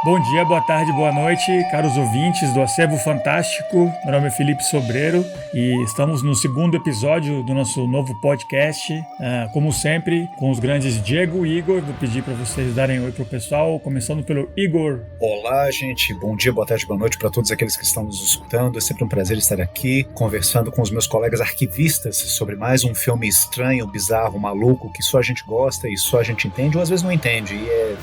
Bom dia, boa tarde, boa noite, caros ouvintes do Acervo Fantástico. Meu nome é Felipe Sobreiro e estamos no segundo episódio do nosso novo podcast. Como sempre, com os grandes Diego e Igor. Vou pedir para vocês darem oi pro pessoal, começando pelo Igor. Olá, gente. Bom dia, boa tarde, boa noite para todos aqueles que estão nos escutando. É sempre um prazer estar aqui, conversando com os meus colegas arquivistas sobre mais um filme estranho, bizarro, maluco, que só a gente gosta e só a gente entende, ou às vezes não entende,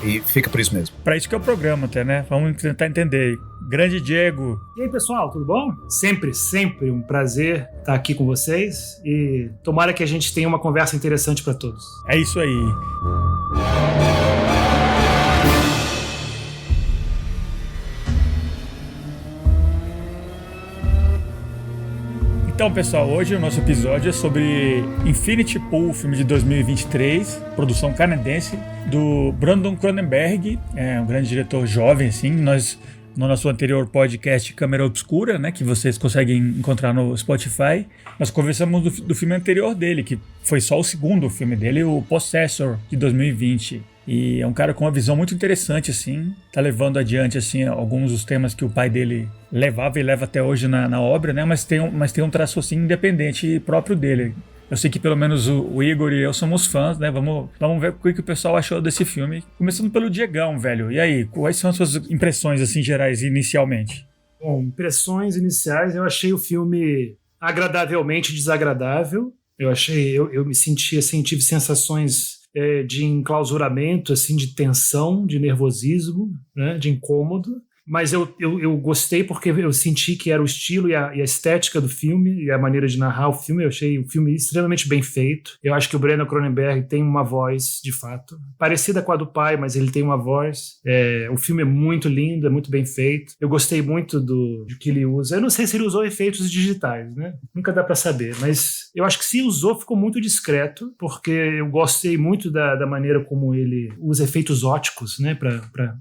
e fica por isso mesmo. Para isso que é o programa, até, né? Vamos tentar entender. Grande Diego. E aí, pessoal, tudo bom? Sempre um prazer estar aqui com vocês e tomara que a gente tenha uma conversa interessante para todos. É isso aí. Então, pessoal, hoje o nosso episódio é sobre Infinity Pool, filme de 2023, produção canadense, do Brandon Cronenberg, um grande diretor jovem, assim. Nós, no nosso anterior podcast Câmera Obscura, né, que vocês conseguem encontrar no Spotify, nós conversamos do filme anterior dele, que foi só o segundo filme dele, o Possessor, de 2020. E é um cara com uma visão muito interessante, assim, tá levando adiante, assim, alguns dos temas que o pai dele levava e leva até hoje na obra, né, mas tem um traço, assim, independente próprio dele. Eu sei que pelo menos o Igor e eu somos fãs, né, vamos ver o que o pessoal achou desse filme. Começando pelo Diegão, velho, e aí, quais são as suas impressões, assim, gerais, inicialmente? Bom, impressões iniciais, eu achei o filme agradavelmente desagradável. Eu me senti, assim, tive sensações de enclausuramento, assim, de tensão, de nervosismo, né, de incômodo. Mas eu gostei porque eu senti que era o estilo e a estética do filme e a maneira de narrar o filme. Eu achei o filme extremamente bem feito. Eu acho que o Brandon Cronenberg tem uma voz, de fato, parecida com a do pai, mas ele tem uma voz. O filme é muito lindo, é muito bem feito. Eu gostei muito do que ele usa. Eu não sei se ele usou efeitos digitais, né? Nunca dá pra saber, mas eu acho que se usou, ficou muito discreto, porque eu gostei muito da maneira como ele usa efeitos óticos, né?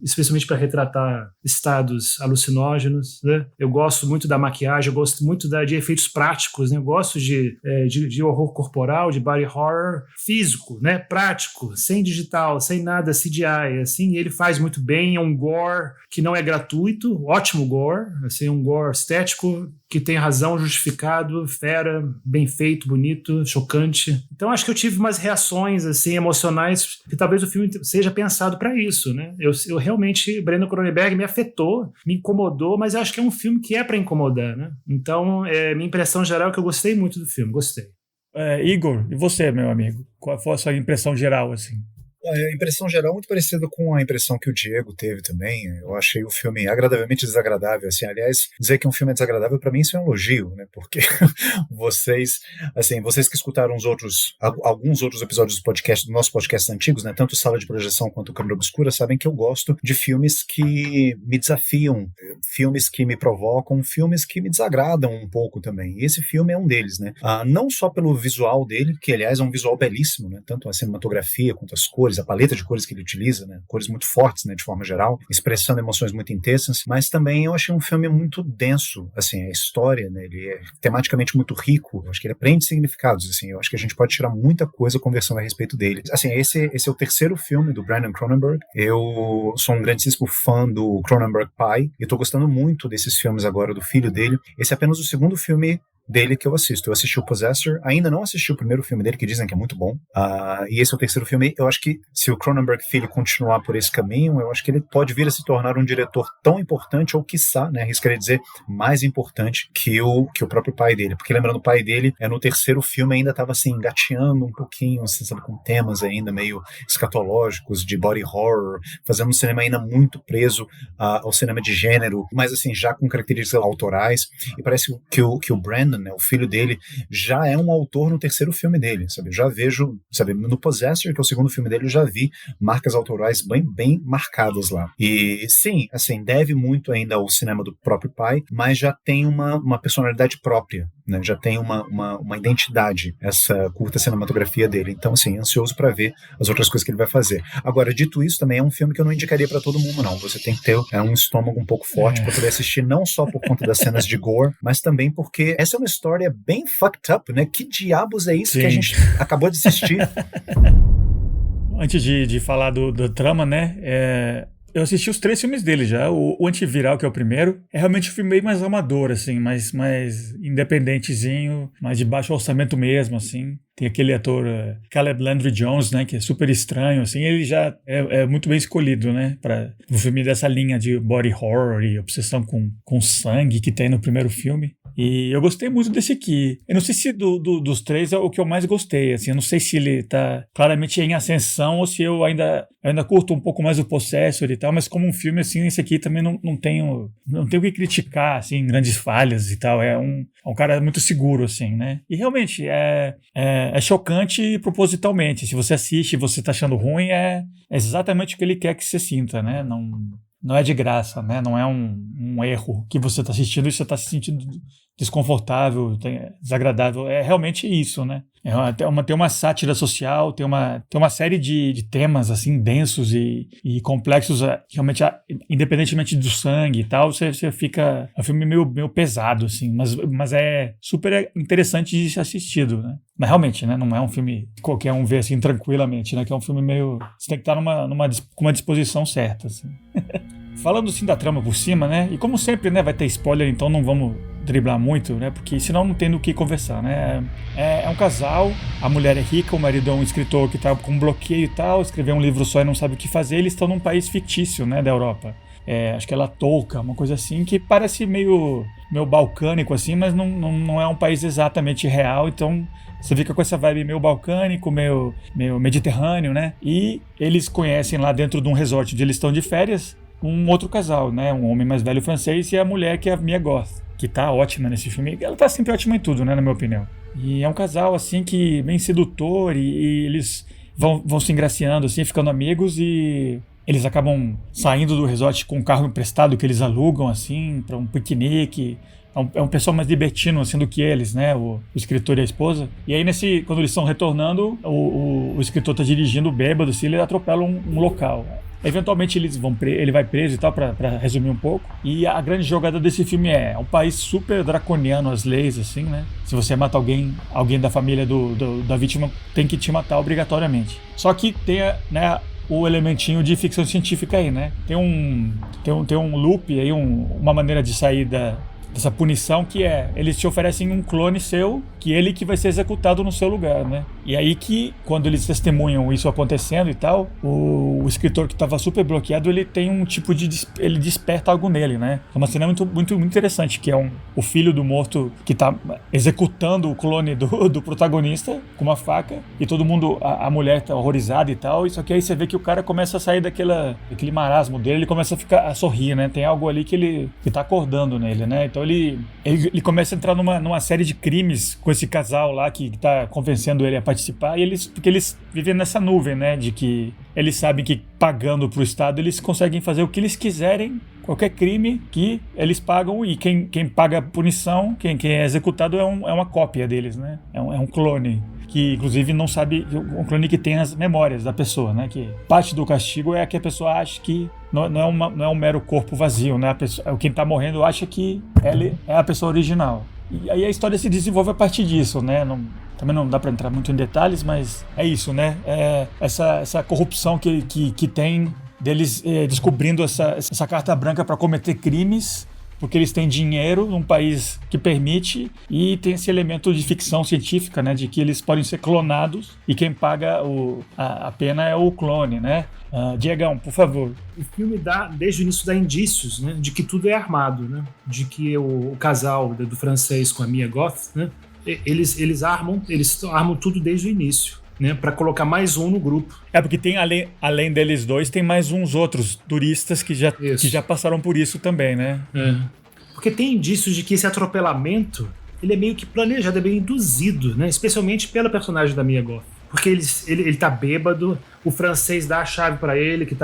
Especialmente para retratar estados alucinógenos, né? Eu gosto muito da maquiagem, eu gosto muito de efeitos práticos, né? Eu gosto de horror corporal, de body horror físico, né? Prático, sem digital, sem nada CGI, assim, e ele faz muito bem. É um gore que não é gratuito, ótimo gore, assim, um gore estético que tem razão, justificado, fera, bem feito, bonito, chocante. Então acho que eu tive umas reações assim emocionais que talvez o filme seja pensado para isso, né? Eu realmente, Brandon Cronenberg me afetou, me incomodou, mas eu acho que é um filme que é para incomodar, né? Então minha impressão geral é que eu gostei muito do filme, gostei. Igor, e você, meu amigo? Qual foi a sua impressão geral, assim? A impressão geral é muito parecida com a impressão que o Diego teve também. Eu achei o filme agradavelmente desagradável, assim. Aliás, dizer que um filme é desagradável para mim isso é um elogio, né? Porque vocês que escutaram alguns outros episódios do nosso podcast antigos, né? Tanto Sala de Projeção quanto Câmera Obscura, sabem que eu gosto de filmes que me desafiam, filmes que me provocam, filmes que me desagradam um pouco também. E esse filme é um deles, né? Não só pelo visual dele, que aliás é um visual belíssimo, né? Tanto a cinematografia quanto as cores, a paleta de cores que ele utiliza, né? Cores muito fortes, né? De forma geral, expressando emoções muito intensas, mas também eu achei um filme muito denso, assim, a história, né? Ele é tematicamente muito rico, eu acho que ele aprende significados, assim, eu acho que a gente pode tirar muita coisa conversando a respeito dele. Assim, esse é o terceiro filme do Brandon Cronenberg. Eu sou um grandíssimo fã do Cronenberg pai e tô gostando muito desses filmes agora do filho dele. Esse é apenas o segundo filme dele que eu assisto. Eu assisti o Possessor, ainda não assisti o primeiro filme dele, que dizem que é muito bom. E esse é o terceiro filme. Eu acho que se o Cronenberg filho continuar por esse caminho, eu acho que ele pode vir a se tornar um diretor tão importante, ou quiçá, né, arriscaria dizer, mais importante que o próprio pai dele. Porque lembrando, o pai dele, no terceiro filme, ainda estava assim, engateando um pouquinho, assim, sabe, com temas ainda meio escatológicos, de body horror, fazendo um cinema ainda muito preso ao cinema de gênero, mas assim, já com características autorais. E parece que o Brandon, né, o filho dele, já é um autor no terceiro filme dele, sabe? Eu já vejo, sabe, no Possessor, que é o segundo filme dele, eu já vi marcas autorais bem marcadas lá. E sim, assim, deve muito ainda ao cinema do próprio pai, mas já tem uma personalidade própria, né? Já tem uma identidade, essa curta cinematografia dele. Então, assim, ansioso para ver as outras coisas que ele vai fazer. Agora, dito isso, também é um filme que eu não indicaria para todo mundo, não. Você tem que ter um estômago um pouco forte para poder assistir, não só por conta das cenas de gore, mas também porque essa é uma história bem fucked up, né? Que diabos é isso Sim. que a gente acabou de assistir? Antes de falar do trama, né? eu assisti os 3 filmes dele já. O Antiviral, que é o primeiro, é realmente um filme meio mais amador, assim, mais independentezinho, mais de baixo orçamento mesmo, assim. Tem aquele ator Caleb Landry Jones, né, que é super estranho, assim, ele já é muito bem escolhido, né, para um filme dessa linha de body horror e obsessão com sangue que tem no primeiro filme. E eu gostei muito desse aqui. Eu não sei se dos 3 é o que eu mais gostei, assim, eu não sei se ele tá claramente em ascensão ou se eu ainda curto um pouco mais o Possessor e tal, mas como um filme, assim, esse aqui também não tenho o que criticar, assim, grandes falhas e tal, é um cara muito seguro, assim, né, e realmente é chocante propositalmente. Se você assiste e você tá achando ruim, é exatamente o que ele quer que você sinta, né? Não é de graça, né? Não é um erro que você tá assistindo e você tá se sentindo desconfortável, desagradável. É realmente isso, né? Tem uma sátira social, tem uma série de temas assim densos e complexos, realmente, independentemente do sangue e tal, você fica... É um filme meio pesado, assim, mas é super interessante de ser assistido, né? Mas realmente, né? Não é um filme que qualquer um vê assim tranquilamente, né? Que é um filme meio... Você tem que estar com uma disposição certa, assim. Falando assim da trama por cima, né? E como sempre, né? Vai ter spoiler, então não vamos driblar muito, né? Porque senão não tem do que conversar, né? É um casal, a mulher é rica, o marido é um escritor que tá com um bloqueio e tal, escreveu um livro só e não sabe o que fazer, eles estão num país fictício, né? Da Europa. Acho que é Latouca, uma coisa assim, que parece meio balcânico, assim, mas não é um país exatamente real, então você fica com essa vibe meio balcânico, meio mediterrâneo, né? E eles conhecem lá dentro de um resort onde eles estão de férias, um outro casal, né? Um homem mais velho francês e a mulher que é a Mia Goth, que tá ótima nesse filme. Ela tá sempre ótima em tudo, né? Na minha opinião. E é um casal, assim, que bem sedutor e eles vão se engraciando, assim, ficando amigos e... Eles acabam saindo do resort com um carro emprestado que eles alugam, assim, para um piquenique. É um pessoal mais libertino, assim, do que eles, né? O escritor e a esposa. E aí, quando eles estão retornando, o escritor tá dirigindo bêbado, assim, ele atropela um local. Eventualmente ele vai preso e tal, pra resumir um pouco. E a grande jogada desse filme é um país super draconiano, as leis, assim, né? Se você mata alguém da família da vítima, tem que te matar obrigatoriamente. Só que tem, né, o elementinho de ficção científica aí, né? Tem um loop aí, uma maneira de sair dessa punição que eles te oferecem um clone seu, que vai ser executado no seu lugar, né? E aí que, quando eles testemunham isso acontecendo e tal, o escritor que estava super bloqueado, ele tem um tipo ele desperta algo nele, né? É uma cena muito, muito, muito interessante, que é o filho do morto que tá executando o clone do protagonista com uma faca, e todo mundo, a mulher tá horrorizada e tal, só que aí você vê que o cara começa a sair daquele marasmo dele, ele começa a sorrir, né? Tem algo ali que tá acordando nele, né? Então ele começa a entrar numa série de crimes com esse casal lá que tá convencendo ele a participar, porque eles vivem nessa nuvem, né, de que eles sabem que pagando pro Estado eles conseguem fazer o que eles quiserem, qualquer crime que eles pagam, e quem paga a punição, quem é executado é uma cópia deles, né, é um clone. Que inclusive não sabe, um clone que tem as memórias da pessoa, né? Que parte do castigo é que a pessoa acha que não é um mero corpo vazio, né? Quem tá morrendo acha que ele é a pessoa original. E aí a história se desenvolve a partir disso, né? Também não dá para entrar muito em detalhes, mas é isso, né? Essa corrupção que tem deles descobrindo essa carta branca para cometer crimes, porque eles têm dinheiro num país que permite, e tem esse elemento de ficção científica, né, de que eles podem ser clonados e quem paga a pena é o clone, né? Diegão, por favor. O filme desde o início dá indícios, né, de que tudo é armado, né? De que o casal do francês com a Mia Goth, né, eles armam tudo desde o início, né, para colocar mais um no grupo. Porque tem, além deles dois, tem mais uns outros turistas que já passaram por isso também, né? Porque tem indícios de que esse atropelamento, ele é meio que planejado, é meio induzido, né, especialmente pela personagem da Mia Goth. Porque ele tá bêbado, o francês dá a chave para ele, que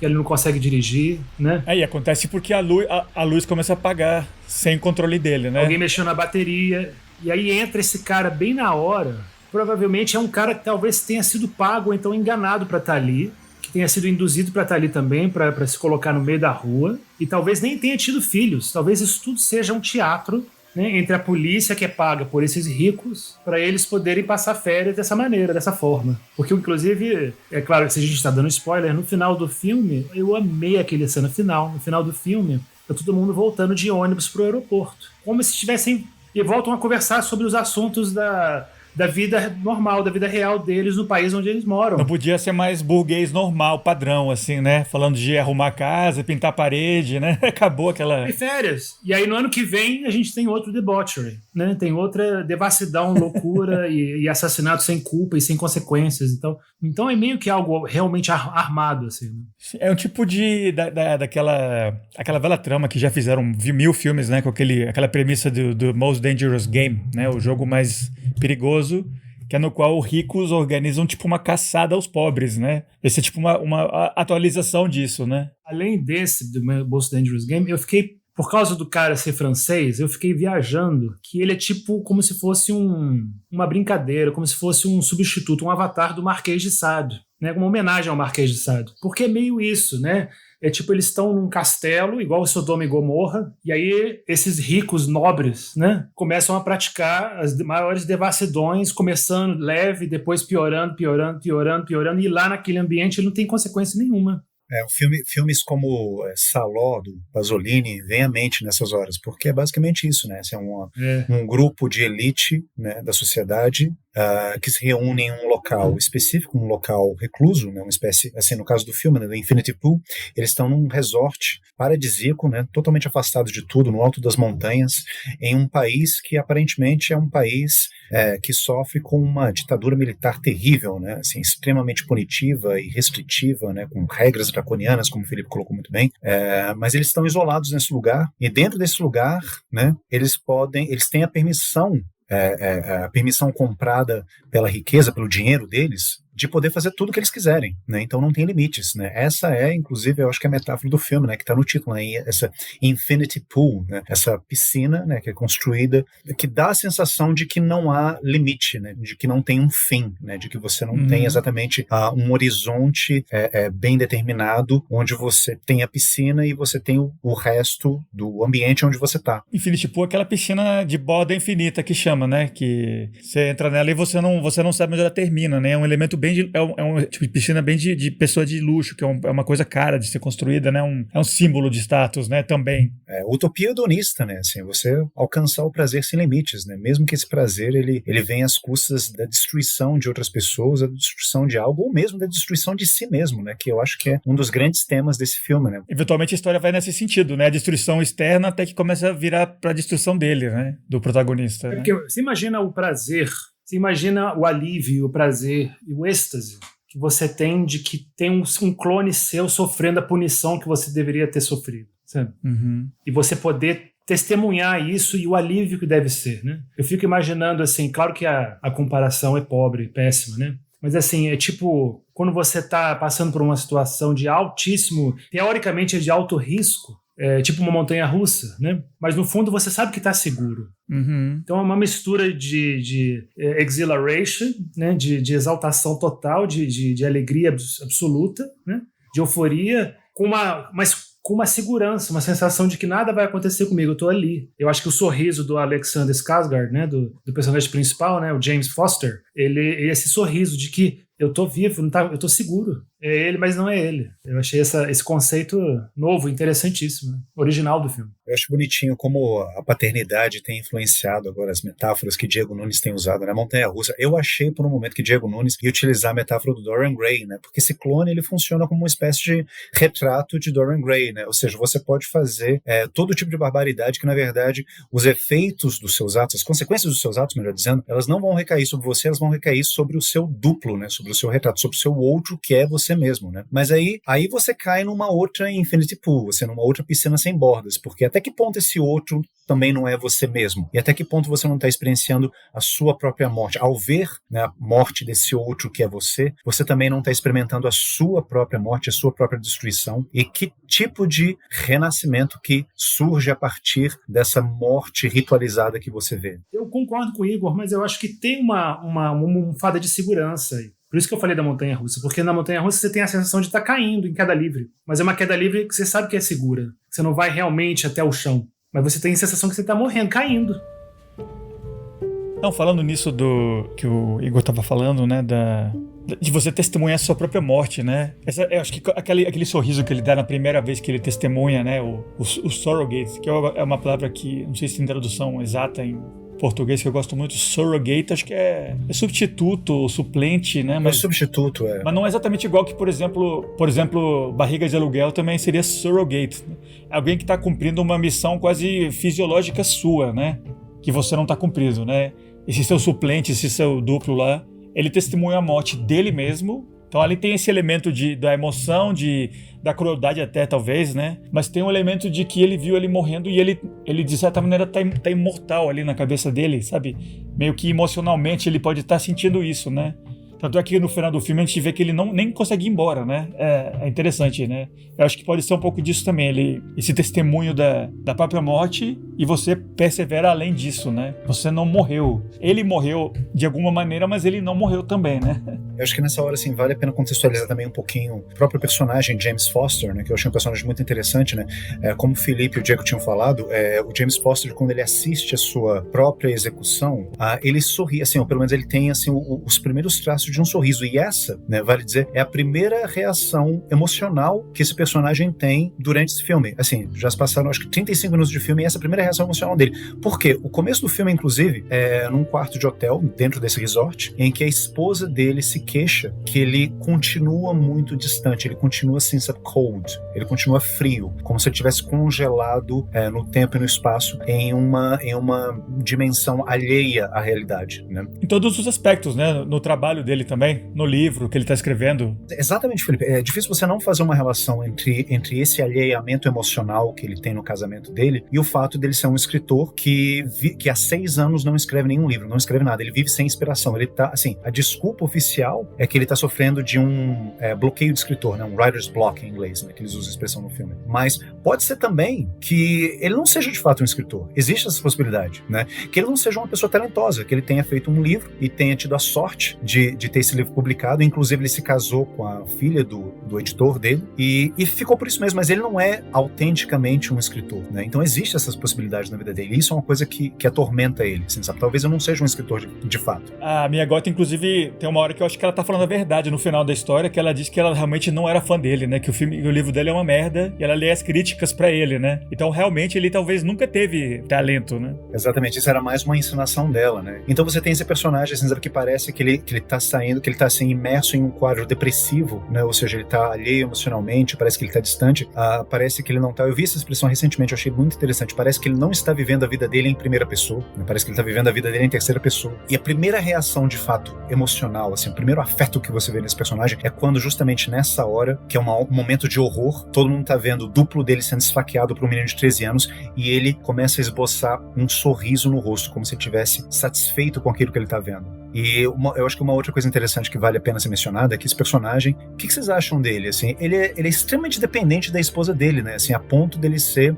ele não consegue dirigir, né? E acontece porque a luz começa a apagar sem controle dele, né? Alguém mexeu na bateria, e aí entra esse cara bem na hora. Provavelmente é um cara que talvez tenha sido pago ou então enganado para estar ali, que tenha sido induzido para estar ali também, para se colocar no meio da rua, e talvez nem tenha tido filhos. Talvez isso tudo seja um teatro, né, entre a polícia que é paga por esses ricos para eles poderem passar férias dessa maneira, dessa forma. Porque, inclusive, é claro que se a gente está dando spoiler, no final do filme, eu amei aquele cena final. No final do filme, tá todo mundo voltando de ônibus pro aeroporto. Como se estivessem... E voltam a conversar sobre os assuntos da vida normal, da vida real deles no país onde eles moram. Não podia ser mais burguês normal, padrão, assim, né? Falando de arrumar casa, pintar parede, né? Acabou aquela... E férias. E aí no ano que vem a gente tem outro debauchery, né? Tem outra devassidão, loucura e assassinato sem culpa e sem consequências. Então é meio que algo realmente armado, assim. Né? É um tipo daquela velha trama que já fizeram 1000 filmes, né? Com aquela premissa do Most Dangerous Game, né? O jogo mais perigoso, que é no qual os ricos organizam tipo uma caçada aos pobres, né? Esse é tipo uma atualização disso, né? Além desse, do Most Dangerous Game, eu fiquei, por causa do cara ser francês, eu fiquei viajando que ele é tipo como se fosse uma brincadeira, como se fosse um substituto, um avatar do Marquês de Sade, né? Uma homenagem ao Marquês de Sade. Porque é meio isso, né? É tipo, eles estão num castelo, igual o Sodoma e Gomorra, e aí esses ricos nobres, né, começam a praticar as maiores devassidões, começando leve, depois piorando, e lá naquele ambiente ele não tem consequência nenhuma. Filmes como Saló, do Pasolini, vem à mente nessas horas, porque é basicamente isso, né? Esse é um grupo de elite, né, da sociedade que se reúne em um local específico, um local recluso, né, uma espécie, assim, no caso do filme, né, do Infinity Pool, eles estão num resort paradisíaco, né, totalmente afastados de tudo, no alto das montanhas, em um país que aparentemente é um país que sofre com uma ditadura militar terrível, né, assim, extremamente punitiva e restritiva, né, com regras draconianas, como o Felipe colocou muito bem, mas eles estão isolados nesse lugar, e dentro desse lugar, né, eles têm a permissão comprada pela riqueza, pelo dinheiro deles, de poder fazer tudo o que eles quiserem, né? Então não tem limites, né? Essa é, inclusive, eu acho que é a metáfora do filme, né? Que está no título, né? Essa Infinity Pool, né? Essa piscina, né? Que é construída, que dá a sensação de que não há limite, né? De que não tem um fim, né? De que você não tem exatamente um horizonte bem determinado, onde você tem a piscina e você tem o resto do ambiente onde você está. Infinity Pool é aquela piscina de borda infinita que chama, né? Que você entra nela e você não sabe onde ela termina, né? É um elemento bem é um tipo de piscina bem de pessoa de luxo, que é uma coisa cara de ser construída, né? É um símbolo de status, né? Também. Utopia hedonista, né? Assim, você alcançar o prazer sem limites, né? Mesmo que esse prazer ele venha às custas da destruição de outras pessoas, da destruição de algo, ou mesmo da destruição de si mesmo, né? Que eu acho que é um dos grandes temas desse filme, né? Eventualmente a história vai nesse sentido, né? A destruição externa até que começa a virar pra destruição dele, né? Do protagonista. Porque você imagina o prazer, você imagina o alívio, o prazer e o êxtase que você tem de que tem um clone seu sofrendo a punição que você deveria ter sofrido, sabe? Uhum. E você poder testemunhar isso e o alívio que deve ser, né? Eu fico imaginando, assim, claro que a comparação é pobre, péssima, né? Mas, assim, é tipo, quando você está passando por uma situação de altíssimo, teoricamente é de alto risco, tipo uma montanha-russa, né? Mas no fundo você sabe que está seguro. Uhum. Então é uma mistura de exhilaration, né? de exaltação total, de alegria absoluta, né? De euforia, mas com uma segurança, uma sensação de que nada vai acontecer comigo, eu estou ali. Eu acho que o sorriso do Alexander Skarsgård, né? do personagem principal, né? O James Foster, ele esse sorriso de que eu tô vivo, eu tô seguro. É ele, mas não é ele. Eu achei esse conceito novo, interessantíssimo, né? Original do filme. Eu acho bonitinho como a paternidade tem influenciado agora as metáforas que Diego Nunes tem usado na Montanha-Russa. Eu achei por um momento que Diego Nunes ia utilizar a metáfora do Dorian Gray, né? Porque esse clone ele funciona como uma espécie de retrato de Dorian Gray, né? Ou seja, você pode fazer todo tipo de barbaridade que, na verdade, os efeitos dos seus atos, as consequências dos seus atos, melhor dizendo, elas não vão recair sobre você, elas vão recair sobre o seu duplo, né? Sobre o seu retrato, sobre o seu outro, que é você mesmo, né? Mas aí você cai numa outra Infinity Pool, numa outra piscina sem bordas, porque até que ponto esse outro também não é você mesmo? E até que ponto você não está experienciando a sua própria morte? Ao ver, né, a morte desse outro que é você também não está experimentando a sua própria morte, a sua própria destruição? E que tipo de renascimento que surge a partir dessa morte ritualizada que você vê? Eu concordo com o Igor, mas eu acho que tem uma almofada de segurança aí. Por isso que eu falei da montanha-russa, porque na montanha-russa você tem a sensação de estar caindo em queda livre, mas é uma queda livre que você sabe que é segura, que você não vai realmente até o chão, Mas você tem a sensação que você tá morrendo, caindo. Não, falando nisso do que o Igor estava falando, né, de você testemunhar a sua própria morte, né? Eu acho que aquele sorriso que ele dá na primeira vez que ele testemunha, né, o surrogate, que é uma palavra que não sei se tem tradução exata em português, que eu gosto muito. Surrogate, acho que é substituto, suplente, né? Mas substituto, Mas não é exatamente igual que, por exemplo, barriga de aluguel também seria surrogate. Né? Alguém que está cumprindo uma missão quase fisiológica sua, né? Que você não está cumprindo, né? Esse seu suplente, esse seu duplo lá, ele testemunha a morte dele mesmo. Então ali tem esse elemento da emoção, da crueldade até, talvez, né? Mas tem um elemento de que ele viu ele morrendo e ele de certa maneira tá imortal ali na cabeça dele, sabe? Meio que emocionalmente ele pode estar sentindo isso, né? Tanto é que no final do filme a gente vê que ele nem consegue ir embora, né? É interessante, né? Eu acho que pode ser um pouco disso também, esse testemunho da própria morte, e você persevera além disso, né? Você não morreu. Ele morreu de alguma maneira, mas ele não morreu também, né? Eu acho que nessa hora, assim, vale a pena contextualizar também um pouquinho o próprio personagem James Foster, né? Que eu achei um personagem muito interessante, né? Como o Felipe e o Diego tinham falado, o James Foster, quando ele assiste a sua própria execução, ele sorri, assim, ou pelo menos ele tem, assim, os primeiros traços de um sorriso, e essa, né, vale dizer, é a primeira reação emocional que esse personagem tem durante esse filme. Assim, já se passaram acho que 35 minutos de filme e essa é a primeira reação emocional dele. Por quê? O começo do filme, inclusive, é num quarto de hotel, dentro desse resort, em que a esposa dele se queixa que ele continua muito distante, ele continua assim, sabe, cold, ele continua frio, como se ele tivesse congelado no tempo e no espaço, em uma dimensão alheia à realidade, né? Em todos os aspectos, né? No trabalho dele também, no livro que ele está escrevendo. Exatamente, Felipe. É difícil você não fazer uma relação entre esse alheamento emocional que ele tem no casamento dele e o fato dele ser um escritor que há 6 anos não escreve nenhum livro, não escreve nada, ele vive sem inspiração. Ele tá, assim, a desculpa oficial é que ele está sofrendo de um bloqueio de escritor, né? Um writer's block em inglês, né? Que eles usam a expressão no filme. Mas pode ser também que ele não seja de fato um escritor. Existe essa possibilidade, né? Que ele não seja uma pessoa talentosa, que ele tenha feito um livro e tenha tido a sorte de ter esse livro publicado. Inclusive ele se casou com a filha do editor dele e ficou por isso mesmo, mas ele não é autenticamente um escritor, né? Então existe essas possibilidades na vida dele, isso é uma coisa que atormenta ele, assim, sabe? Talvez eu não seja um escritor de fato. A Mia Goth, inclusive, tem uma hora que eu acho que ela tá falando a verdade no final da história, que ela diz que ela realmente não era fã dele, né? Que o livro dele é uma merda e ela lê as críticas pra ele, né? Então realmente ele talvez nunca teve talento, né? Exatamente, isso era mais uma encenação dela, né? Então você tem esse personagem, assim, sabe, que parece que ele tá saindo, que ele tá assim, imerso em um quadro depressivo, né? Ou seja, ele tá alheio emocionalmente, parece que ele tá distante, parece que ele não tá... Eu vi essa expressão recentemente, eu achei muito interessante, parece que ele não está vivendo a vida dele em primeira pessoa, né? Parece que ele tá vivendo a vida dele em terceira pessoa. E a primeira reação, de fato, emocional, assim, o primeiro afeto que você vê nesse personagem é quando justamente nessa hora, que é um momento de horror, todo mundo tá vendo o duplo dele sendo esfaqueado por um menino de 13 anos e ele começa a esboçar um sorriso no rosto, como se ele estivesse satisfeito com aquilo que ele tá vendo. E eu acho que uma outra coisa interessante que vale a pena ser mencionada é que esse personagem, o que vocês acham dele? Assim, ele é extremamente dependente da esposa dele, né? Assim, a ponto dele ser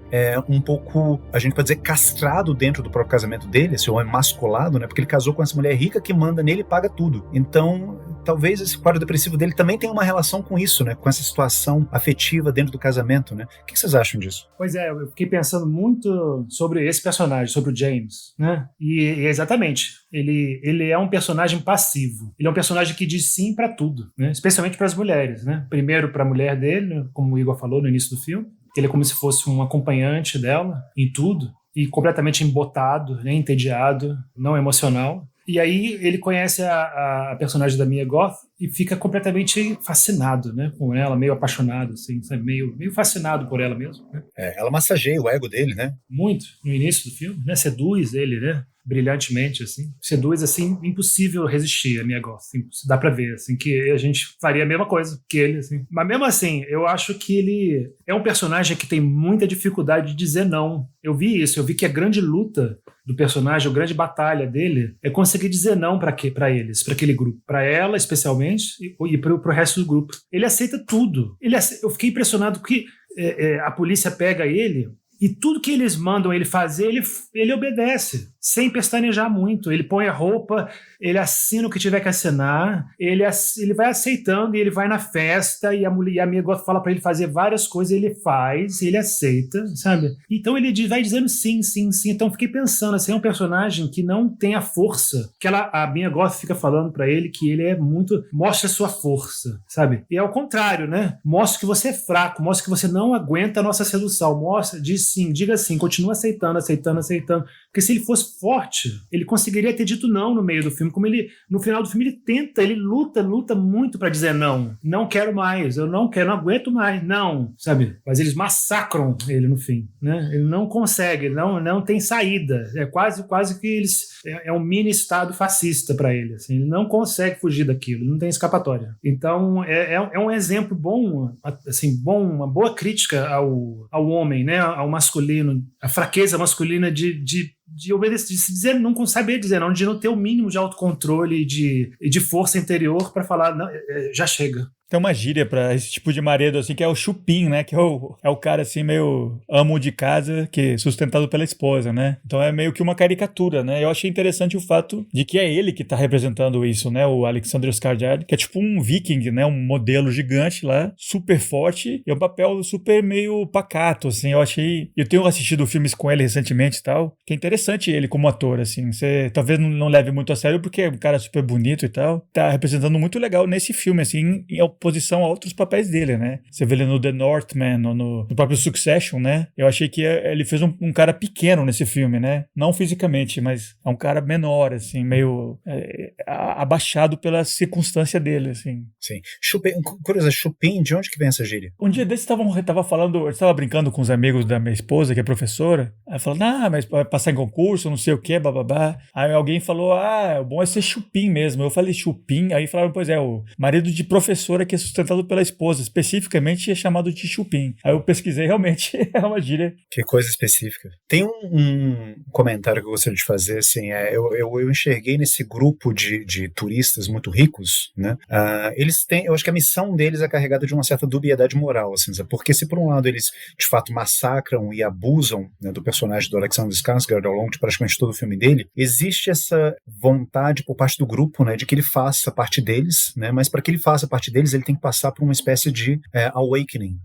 um pouco, a gente pode dizer, castrado dentro do próprio casamento dele, assim, ou emasculado, né? Porque ele casou com essa mulher rica que manda nele e paga tudo. Então, talvez esse quadro depressivo dele também tenha uma relação com isso, né? Com essa situação afetiva dentro do casamento, né? O que vocês acham disso? Pois é, eu fiquei pensando muito sobre esse personagem, sobre o James, né? E exatamente, ele é um personagem passivo. Ele é um personagem que diz sim pra tudo, né? Especialmente para as mulheres, né? Primeiro para a mulher dele, como o Igor falou no início do filme, ele é como se fosse um acompanhante dela em tudo e completamente embotado, né? Entediado, não emocional. E aí ele conhece a personagem da Mia Goth e fica completamente fascinado, né, com ela, meio apaixonado, assim, sabe? Meio fascinado por ela mesmo, né? Ela massageia o ego dele, né? Muito, no início do filme, né? Seduz ele, né? Brilhantemente, assim. Seduz, assim, impossível resistir a Mia Goth. Assim, dá pra ver, assim, que a gente faria a mesma coisa que ele, assim. Mas mesmo assim, eu acho que ele é um personagem que tem muita dificuldade de dizer não. Eu vi isso, eu vi que a grande luta do personagem, a grande batalha dele é conseguir dizer não para eles, para aquele grupo, para ela especialmente e para o resto do grupo. Ele aceita tudo. Eu fiquei impressionado que a polícia pega ele e tudo que eles mandam ele fazer, ele obedece, sem pestanejar muito. Ele põe a roupa, ele assina o que tiver que assinar, ele vai aceitando e ele vai na festa e a minha fala pra ele fazer várias coisas, ele faz, ele aceita, sabe? Então ele vai dizendo sim, sim, sim. Então fiquei pensando, assim, é um personagem que não tem a força, que a Mia Goth fica falando pra ele que ele é muito... Mostra a sua força, sabe? E é o contrário, né? Mostra que você é fraco, mostra que você não aguenta a nossa sedução, mostra, diz sim, diga sim, continua aceitando. Porque se ele fosse forte, ele conseguiria ter dito não no meio do filme, como ele, no final do filme, ele tenta, ele luta muito pra dizer não quero mais, eu não aguento mais, não, sabe? Mas eles massacram ele no fim, né? Ele não consegue, não tem saída, é quase que é um mini estado fascista pra ele, assim, ele não consegue fugir daquilo, não tem escapatória. Então, é um exemplo bom, assim, uma boa crítica ao homem, né? Ao masculino, a fraqueza masculina de obedecer, de se dizer, não saber dizer não, de não ter o mínimo de autocontrole e de força interior para falar, não, já chega. Tem uma gíria pra esse tipo de marido, assim, que é o chupim, né? Que é o cara, assim, meio amo de casa, que é sustentado pela esposa, né? Então é meio que uma caricatura, né? Eu achei interessante o fato de que é ele que tá representando isso, né? O Alexander Skarsgård, que é tipo um viking, né? Um modelo gigante lá, super forte, e é um papel super meio pacato, assim. Eu tenho assistido filmes com ele recentemente e tal, que é interessante ele como ator, assim. Você talvez não leve muito a sério, porque é um cara super bonito e tal. Tá representando muito legal nesse filme, assim, em oposição a outros papéis dele, né? Você vê ele no The Northman, ou no próprio Succession, né? Eu achei que ele fez um cara pequeno nesse filme, né? Não fisicamente, mas é um cara menor, assim, meio abaixado pela circunstância dele, assim. Sim. Chupim, de onde que vem essa gíria? Um dia desse eu estava brincando com os amigos da minha esposa, que é professora, aí falando, mas vai passar em concurso, não sei o que, bababá. Aí alguém falou, o bom é ser chupim mesmo. Eu falei chupim, aí falaram, pois é, o marido de professora que é sustentado pela esposa, especificamente é chamado de chupim. Aí eu pesquisei, realmente é uma gíria. Que coisa específica. Tem um comentário que eu gostaria de fazer, assim, eu enxerguei nesse grupo de turistas muito ricos, né? Eles têm, eu acho que a missão deles é carregada de uma certa dubiedade moral, assim, porque se por um lado eles de fato massacram e abusam, né, do personagem do Alexander Skarsgård ao longo de praticamente todo o filme dele, existe essa vontade por parte do grupo, né, de que ele faça parte deles, né, mas para que ele faça parte deles, ele tem que passar por uma espécie de awakening.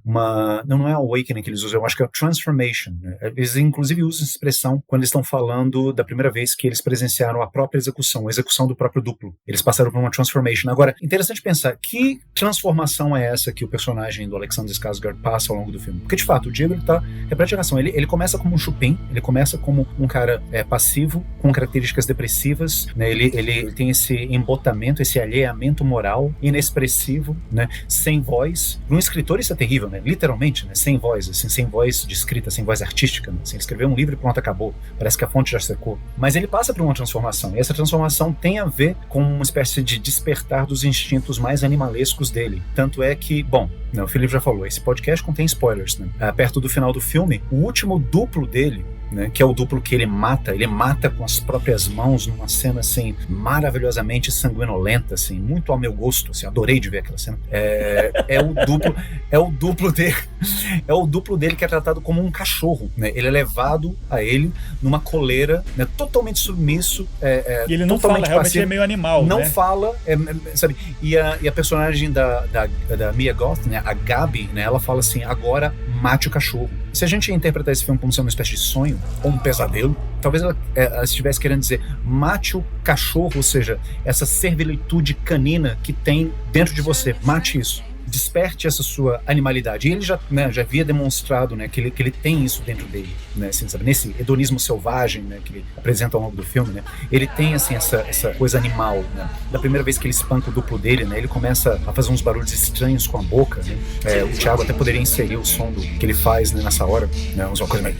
Não é awakening que eles usam, eu acho que é transformation. Né? Eles inclusive usam essa expressão quando eles estão falando da primeira vez que eles presenciaram a própria execução, a execução do próprio duplo. Eles passaram por uma transformation. Agora, interessante pensar, que transformação é essa que o personagem do Alexander Skarsgård passa ao longo do filme? Porque, de fato, o Diego repete a razão. Ele começa como um chupim, ele começa como um cara passivo, com características depressivas, né? Ele tem esse embotamento, esse alheamento moral inexpressivo, né? Sem voz. Para um escritor isso é terrível, né? Literalmente, né? Sem voz, assim, sem voz de escrita, sem voz artística, né? Assim, ele escreveu um livro e pronto, acabou. Parece que a fonte já secou. Mas ele passa por uma transformação, e essa transformação tem a ver com uma espécie de despertar dos instintos mais animalescos dele. Tanto é que, bom, o Felipe já falou, esse podcast contém spoilers, né? Perto do final do filme, o último duplo dele, né, que é o duplo que ele mata com as próprias mãos numa cena assim maravilhosamente sanguinolenta, assim, muito ao meu gosto, assim, adorei de ver aquela cena. É o duplo dele que é tratado como um cachorro, né? Ele é levado a ele numa coleira, né, totalmente submisso, e ele não fala, realmente passivo, é meio animal, não né? Fala, sabe? E a personagem da Mia Goth, né, a Gabi, né, ela fala assim, agora mate o cachorro. Se a gente interpretar esse filme como sendo uma espécie de sonho ou um pesadelo, talvez ela estivesse querendo dizer mate o cachorro, ou seja, essa servilitude canina que tem dentro de você, mate isso. Desperte essa sua animalidade. E ele já havia demonstrado, né, que ele tem isso dentro dele, né, assim, sabe? Nesse hedonismo selvagem, né, que ele apresenta ao longo do filme, né, ele tem assim, essa coisa animal, né? Da primeira vez que ele espanca o duplo dele, né, ele começa a fazer uns barulhos estranhos com a boca, né? O Thiago até poderia inserir o som que ele faz, né, nessa hora, né, uma coisa meio...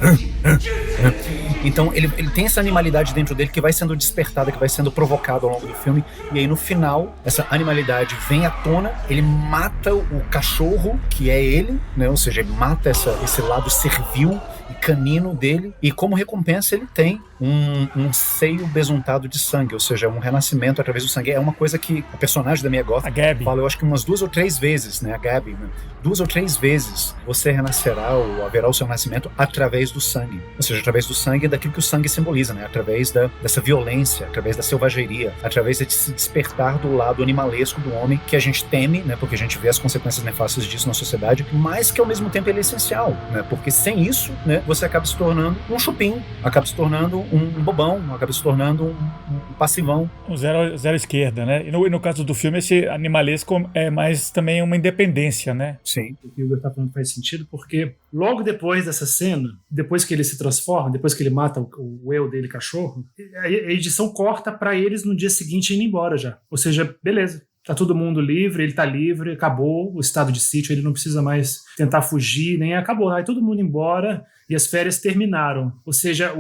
Então ele tem essa animalidade dentro dele que vai sendo despertada, que vai sendo provocada ao longo do filme, e aí no final essa animalidade vem à tona, ele mata o cachorro, que é ele, né? Ou seja, ele mata esse lado servil e canino dele, e como recompensa ele tem um seio besuntado de sangue, ou seja, um renascimento através do sangue. É uma coisa que a personagem da Mia Goth fala, eu acho que umas 2 ou 3 vezes, né, a Gabi, né? 2 ou 3 vezes você renascerá ou haverá o seu nascimento através do sangue. Ou seja, através do sangue, daquilo que o sangue simboliza, né? Através dessa violência, através da selvageria, através de se despertar do lado animalesco do homem, que a gente teme, né? Porque a gente vê as consequências nefastas disso na sociedade, mas que ao mesmo tempo ele é essencial, né? Porque sem isso, né, você acaba se tornando um chupim, acaba se tornando um bobão, acaba se tornando um passivão. Um zero esquerda, né? E no caso do filme, esse animalesco é mais também uma independência, né? Sim. O que o Hugo tá falando faz sentido, porque logo depois dessa cena, depois que ele se transforma, depois que ele mata o eu dele, cachorro, a edição corta pra eles no dia seguinte indo embora já. Ou seja, beleza. Tá todo mundo livre, ele tá livre, acabou o estado de sítio, ele não precisa mais tentar fugir, nem acabou. Aí todo mundo embora e as férias terminaram. Ou seja,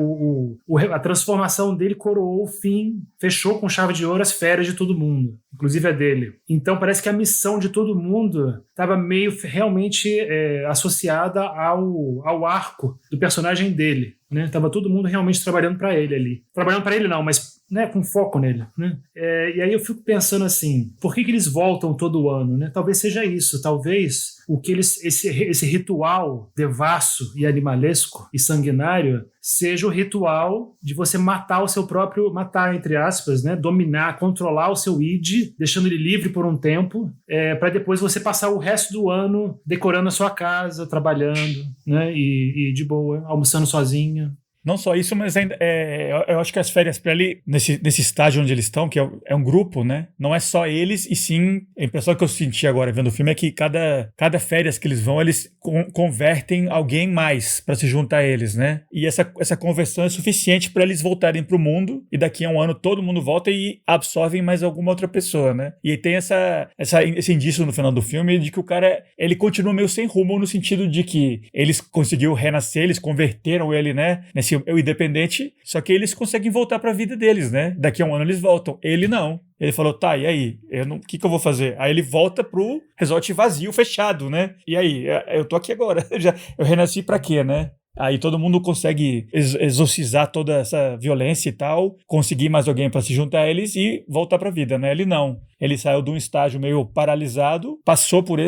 a transformação dele coroou o fim, fechou com chave de ouro as férias de todo mundo, inclusive a dele. Então parece que a missão de todo mundo estava meio realmente associada ao arco do personagem dele. Né? Tava todo mundo realmente trabalhando para ele ali. Trabalhando para ele não, mas né, com foco nele. Né? E aí eu fico pensando assim, por que eles voltam todo ano? Né? Talvez seja isso, talvez o que esse ritual devasso e animalesco e sanguinário seja o ritual de você matar o seu próprio, matar entre aspas, né, dominar, controlar o seu id, deixando ele livre por um tempo, para depois você passar o resto do ano decorando a sua casa, trabalhando, né, e de boa, almoçando sozinho. Não só isso, mas ainda eu acho que as férias para ali, nesse estágio onde eles estão, que é um grupo, né? Não é só eles, e sim, a impressão que eu senti agora vendo o filme é que cada férias que eles vão, eles convertem alguém mais para se juntar a eles, né? E essa conversão é suficiente para eles voltarem pro mundo, e daqui a um ano todo mundo volta e absorvem mais alguma outra pessoa, né? E tem esse indício no final do filme de que o cara, ele continua meio sem rumo, no sentido de que eles conseguiram renascer, eles converteram ele, né? Nesse eu independente, só que eles conseguem voltar para a vida deles, né? Daqui a um ano eles voltam. Ele não. Ele falou, tá, e aí? O que eu vou fazer? Aí ele volta pro resort vazio, fechado, né? E aí? Eu tô aqui agora. Eu renasci pra quê, né? Aí todo mundo consegue exorcizar toda essa violência e tal, conseguir mais alguém para se juntar a eles e voltar pra vida, né? Ele não. Ele saiu de um estágio meio paralisado, passou por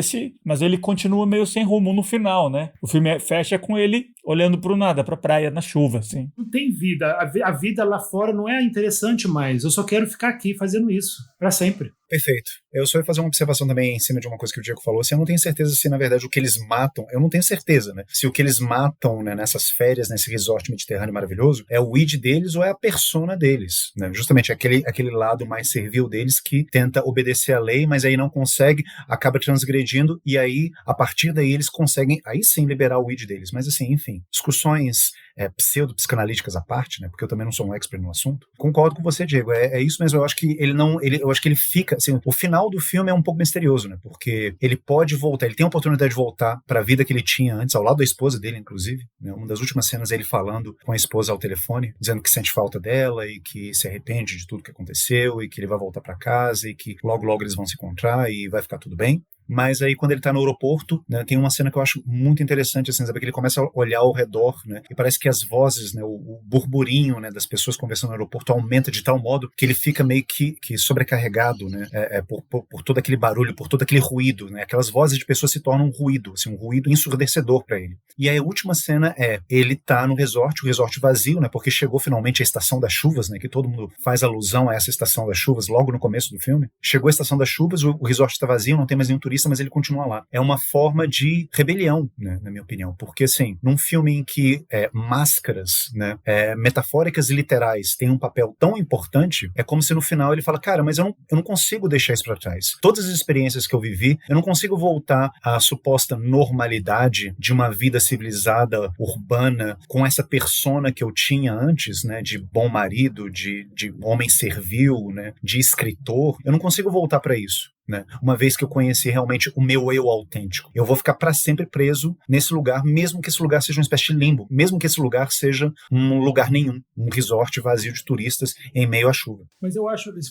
mas ele continua meio sem rumo no final, né? O filme fecha com ele olhando pro nada, pra praia, na chuva, assim. Não tem vida. A vida lá fora não é interessante mais. Eu só quero ficar aqui fazendo isso, pra sempre. Perfeito. Eu só ia fazer uma observação também em cima de uma coisa que o Diego falou. Assim, eu não tenho certeza se, na verdade, o que eles matam... Eu não tenho certeza, né? Se o que eles matam, né, nessas férias, nesse resort mediterrâneo maravilhoso, é o id deles ou é a persona deles, né? Justamente aquele lado mais servil deles que tenta obedecer à lei, mas aí não consegue, acaba transgredindo, e aí, a partir daí, eles conseguem, aí sim, liberar o id deles. Mas assim, enfim, discussões pseudo-psicanalíticas à parte, né? Porque eu também não sou um expert no assunto. Concordo com você, Diego. É isso mesmo. Eu acho que eu acho que ele fica, assim, o final do filme é um pouco misterioso, né? Porque ele pode voltar, ele tem a oportunidade de voltar para a vida que ele tinha antes, ao lado da esposa dele, inclusive, né? Uma das últimas cenas é ele falando com a esposa ao telefone, dizendo que sente falta dela e que se arrepende de tudo que aconteceu e que ele vai voltar para casa e que logo eles vão se encontrar e vai ficar tudo bem. Mas aí quando ele tá no aeroporto, né, tem uma cena que eu acho muito interessante, assim, sabe, que ele começa a olhar ao redor, né, e parece que as vozes, né, o burburinho, né, das pessoas conversando no aeroporto aumenta de tal modo que ele fica meio que sobrecarregado, né, por todo aquele barulho, por todo aquele ruído, né, aquelas vozes de pessoas se tornam um ruído, assim, um ruído ensurdecedor para ele. E aí a última cena ele tá no resort, o resort vazio, né, porque chegou finalmente a estação das chuvas, né, que todo mundo faz alusão a essa estação das chuvas logo no começo do filme. Chegou a estação das chuvas, o resort está vazio, não tem mais nenhum turista, mas ele continua lá. É uma forma de rebelião, né, na minha opinião, porque assim, num filme em que máscaras, né, metafóricas e literais têm um papel tão importante, é como se no final ele fala, cara, mas eu não consigo deixar isso para trás. Todas as experiências que eu vivi, eu não consigo voltar à suposta normalidade de uma vida civilizada, urbana, com essa persona que eu tinha antes, né, de bom marido, de homem servil, né, de escritor. Eu não consigo voltar para isso. Né? Uma vez que eu conheci realmente o meu eu autêntico. Eu vou ficar para sempre preso nesse lugar, mesmo que esse lugar seja uma espécie de limbo, mesmo que esse lugar seja um lugar nenhum, um resort vazio de turistas em meio à chuva. Mas eu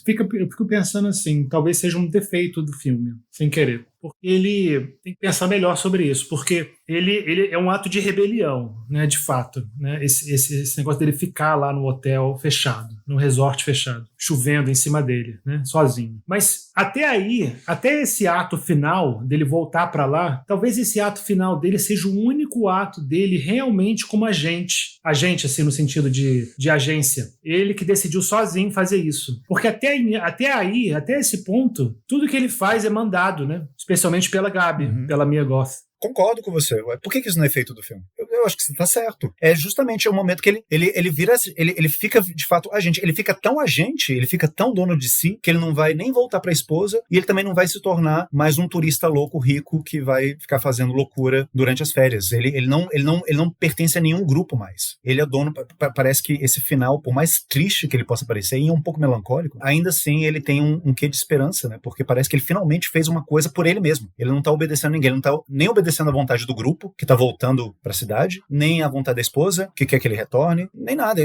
fico pensando assim, talvez seja um defeito do filme, sem querer. porque ele tem que pensar melhor sobre isso, porque ele é um ato de rebelião, né, de fato, né, esse negócio dele ficar lá no hotel fechado, no resort fechado, chovendo em cima dele, né, sozinho. Mas até aí, até esse ato final dele voltar para lá, talvez esse ato final dele seja o único ato dele realmente como agente, assim, no sentido de agência. Ele que decidiu sozinho fazer isso. Porque até esse ponto, tudo que ele faz é mandado, né? Especialmente pela Gabi, pela Mia Goth. Concordo com você. Por que isso não é feito do filme? Eu acho que você tá certo. É justamente o momento que ele vira, ele fica de fato agente. Ele fica tão agente, ele fica tão dono de si, que ele não vai nem voltar pra esposa e ele também não vai se tornar mais um turista louco, rico, que vai ficar fazendo loucura durante as férias. Ele não pertence a nenhum grupo mais. Ele é dono, parece que esse final, por mais triste que ele possa parecer, e é um pouco melancólico, ainda assim ele tem um quê de esperança, né? Porque parece que ele finalmente fez uma coisa por ele mesmo. Ele não tá obedecendo a ninguém, ele não tá nem obedecendo a vontade do grupo, que tá voltando pra cidade, nem a vontade da esposa, que quer que ele retorne, nem nada.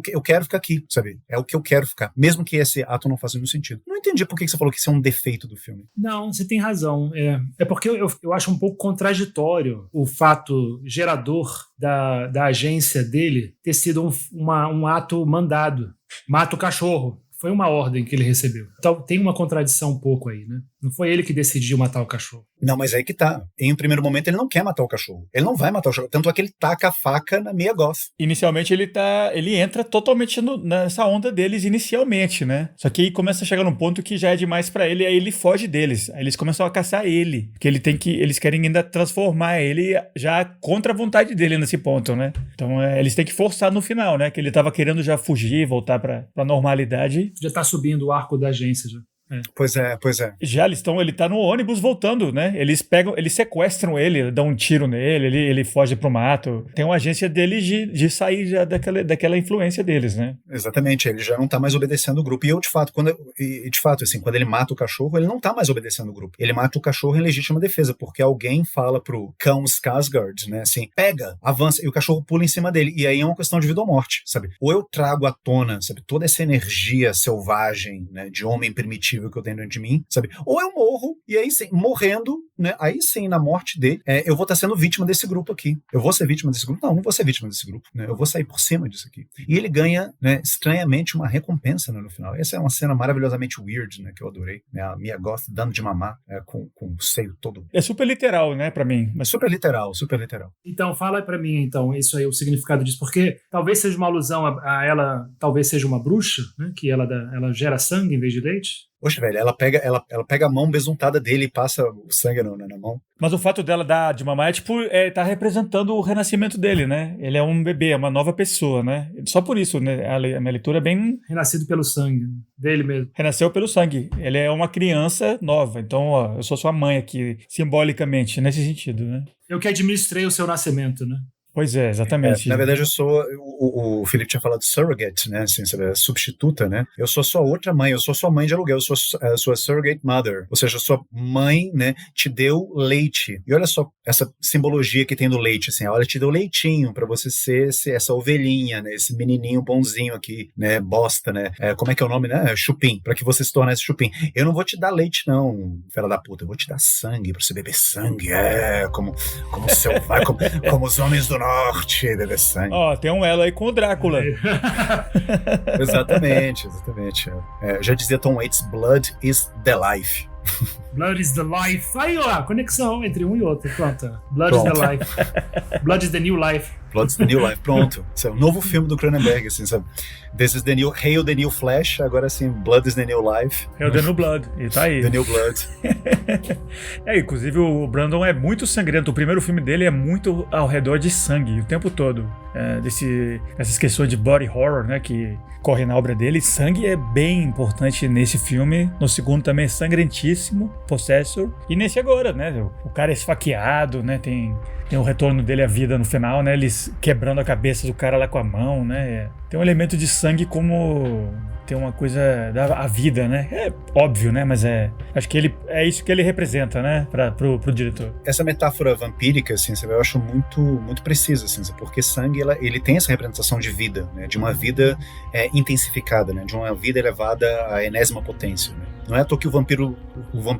Eu quero ficar aqui, sabe? É o que eu quero ficar, mesmo que esse ato não faça nenhum sentido. Não entendi por que você falou que isso é um defeito do filme. Não, você tem razão. É porque eu acho um pouco contraditório o fato gerador da agência dele ter sido um ato mandado. Mata o cachorro. Foi uma ordem que ele recebeu. Então tem uma contradição um pouco aí, né? Não foi ele que decidiu matar o cachorro. Não, mas aí que tá. Em um primeiro momento ele não quer matar o cachorro. Ele não vai matar o cachorro. Tanto é que ele taca a faca na Mia Goth. Inicialmente ele entra totalmente nessa onda deles inicialmente, né? Só que aí começa a chegar num ponto que já é demais pra ele, aí ele foge deles. Aí eles começam a caçar ele. Porque eles querem ainda transformar ele já contra a vontade dele nesse ponto, né? Então eles têm que forçar no final, né? Que ele tava querendo já fugir, voltar pra normalidade. Já tá subindo o arco da agência já. Pois é. Já ele tá no ônibus voltando, né? Eles sequestram ele, dão um tiro nele, ele foge pro mato. Tem uma agência dele de sair já daquela influência deles, né? Exatamente, ele já não tá mais obedecendo o grupo. E eu, de fato, quando ele mata o cachorro, ele não tá mais obedecendo o grupo. Ele mata o cachorro em legítima defesa, porque alguém fala pro cão Skarsgård, né? Assim, pega, avança, e o cachorro pula em cima dele. E aí é uma questão de vida ou morte, sabe? Ou eu trago à tona, sabe, toda essa energia selvagem, né, de homem primitivo que eu tenho dentro de mim, sabe? Ou eu morro, e aí sim, morrendo, né? Aí sim, na morte dele, eu vou estar sendo vítima desse grupo aqui. Eu vou ser vítima desse grupo? Não vou ser vítima desse grupo, né? Eu vou sair por cima disso aqui. E ele ganha, né, estranhamente, uma recompensa, né, no final. Essa é uma cena maravilhosamente weird, né, que eu adorei, né? A Mia Goth dando de mamar, com o seio todo. É super literal, né, pra mim. Mas super literal. Então, fala pra mim, então, isso aí, o significado disso, porque talvez seja uma alusão a ela, talvez seja uma bruxa, né, que ela gera sangue em vez de leite. Poxa, velho, ela pega a mão besuntada dele e passa o sangue na mão. Mas o fato dela dar de mamar tá representando o renascimento dele, né? Ele é um bebê, é uma nova pessoa, né? Só por isso, né? A minha leitura é bem... Renascido pelo sangue, dele mesmo. Renasceu pelo sangue. Ele é uma criança nova. Então, ó, eu sou sua mãe aqui, simbolicamente, nesse sentido, né? Eu que administrei o seu nascimento, né? Pois é, exatamente. Na verdade, eu sou... O Felipe tinha falado surrogate, né? Assim, sabe, substituta, né? Eu sou sua outra mãe, eu sou sua mãe de aluguel, eu sou a sua surrogate mother. Ou seja, sua mãe, né, te deu leite. E olha só essa simbologia que tem do leite, assim. Ela te deu leitinho pra você ser essa ovelhinha, né? Esse menininho bonzinho aqui, né? Bosta, né? Como é que é o nome, né? Chupim. Pra que você se tornasse chupim. Eu não vou te dar leite, não, fera da puta. Eu vou te dar sangue pra você beber sangue. Como os homens do norte beber sangue. Ó, tem um elo aí com o Drácula. Exatamente. Já dizia Tom Waits, blood is the life. Blood is the life. Aí, ó, conexão entre um e outro. Pronto. Blood is the life. Blood is the new life. Blood is the new life. Pronto. Esse é um novo filme do Cronenberg, assim, sabe? This is the new... Hail the new Flash. Agora, assim, Blood is the new life. Hail the new blood. E tá aí. The new blood. Inclusive, o Brandon é muito sangrento. O primeiro filme dele é muito ao redor de sangue, o tempo todo. Essas questões de body horror, né, que corre na obra dele. Sangue é bem importante nesse filme. No segundo também é sangrentíssimo, Possessor. E nesse agora, né, o cara é esfaqueado, né, tem o retorno dele à vida no final, né, eles quebrando a cabeça do cara lá com a mão, né. Tem um elemento de sangue como tem uma coisa da vida, né? É óbvio, né? Mas acho que é isso que ele representa, né? Pro diretor. Essa metáfora vampírica, assim, eu acho muito, muito precisa, assim, porque sangue, ele tem essa representação de vida, né? De uma vida intensificada, né? De uma vida elevada à enésima potência, né? Não é à toa que o vampiro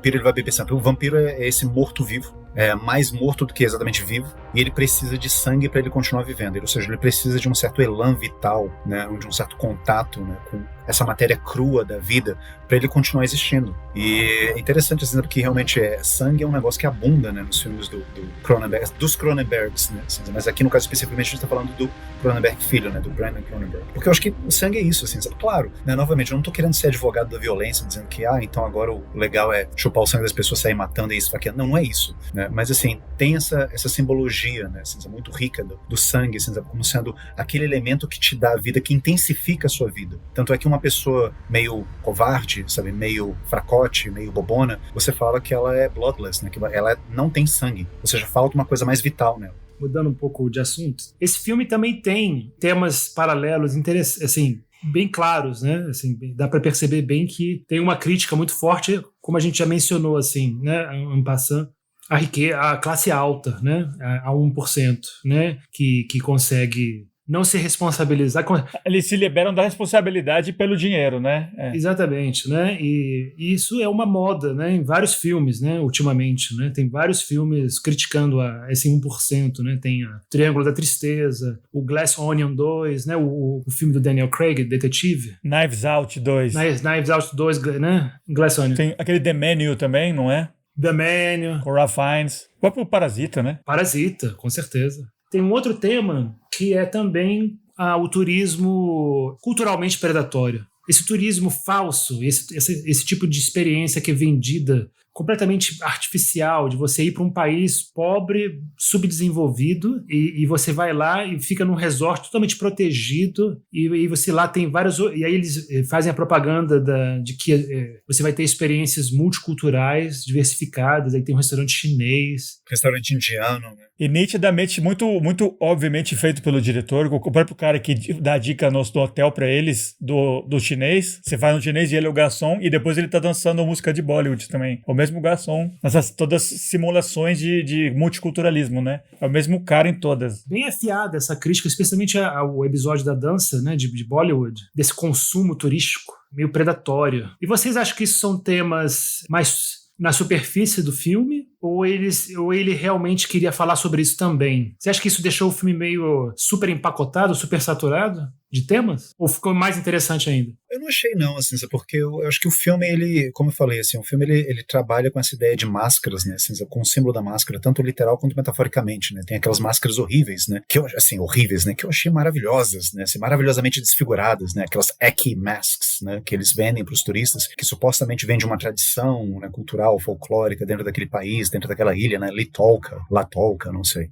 ele vai beber sangue. O vampiro é esse morto-vivo, mais morto do que exatamente vivo, e ele precisa de sangue para ele continuar vivendo. Ou seja, ele precisa de um certo elan vital, né? De um certo contato, né? Com essa matéria crua da vida, para ele continuar existindo. E é interessante assim, porque realmente sangue é um negócio que abunda, né, nos filmes do Cronenberg, dos Cronenbergs, né, assim, mas aqui no caso especificamente a gente está falando do Cronenberg filho, né, do Brandon Cronenberg. Porque eu acho que o sangue é isso, assim, sabe? Claro, né, novamente, eu não estou querendo ser advogado da violência, dizendo que, então agora o legal é chupar o sangue das pessoas, sair matando e esfaqueando. Não é isso, né, mas assim, tem essa simbologia, né, assim, muito rica do sangue, assim, sabe? Como sendo aquele elemento que te dá a vida, que intensifica a sua vida. Tanto é que uma pessoa meio covarde, sabe, meio fracote, meio bobona, você fala que ela é bloodless, né, que ela não tem sangue, ou seja, falta uma coisa mais vital nela. Mudando um pouco de assunto, esse filme também tem temas paralelos interessantes, assim, bem claros, né, assim, dá para perceber bem que tem uma crítica muito forte, como a gente já mencionou, assim, né, en passant, a classe alta, né, a 1%, né, que consegue não se responsabilizar. Eles se liberam da responsabilidade pelo dinheiro, né? Exatamente, né? E isso é uma moda, né? Em vários filmes, né? Ultimamente, né? Tem vários filmes criticando esse 1%, né? Tem a Triângulo da Tristeza, o Glass Onion 2, né? O filme do Daniel Craig, Detetive. Knives Out 2. Knives Out 2, né? Glass Onion. Tem aquele The Menu também, não é? The Menu. Com Ralph Fiennes. O próprio Parasita, né? Parasita, com certeza. Tem um outro tema que é também o turismo culturalmente predatório. Esse turismo falso, esse tipo de experiência que é vendida completamente artificial, de você ir para um país pobre, subdesenvolvido, e você vai lá e fica num resort totalmente protegido, e você lá tem várias... E aí eles fazem a propaganda de que você vai ter experiências multiculturais, diversificadas, aí tem um restaurante chinês. Restaurante indiano, né? E nitidamente, muito, muito obviamente feito pelo diretor, o próprio cara que dá a dica no hotel pra eles, do chinês, você vai no chinês e ele é o garçom, e depois ele tá dançando música de Bollywood também. É o mesmo garçom, nessas todas simulações de multiculturalismo, né? É o mesmo cara em todas. Bem afiada essa crítica, especialmente ao episódio da dança, né, de Bollywood, desse consumo turístico, meio predatório. E vocês acham que isso são temas mais na superfície do filme? Ou ele realmente queria falar sobre isso também? Você acha que isso deixou o filme meio super empacotado, super saturado de temas? Ou ficou mais interessante ainda? Eu não achei não, assim, porque eu acho que o filme, ele, como eu falei, assim, o filme ele trabalha com essa ideia de máscaras, né, assim, com o símbolo da máscara, tanto literal quanto metaforicamente, né, tem aquelas máscaras horríveis, né, que eu, assim, horríveis, né, que eu achei maravilhosas, né, assim, maravilhosamente desfiguradas, né, aquelas Eki masks, né, que eles vendem para os turistas, que supostamente vem de uma tradição, né, cultural, folclórica dentro daquele país, dentro daquela ilha, né, Latolka, não sei.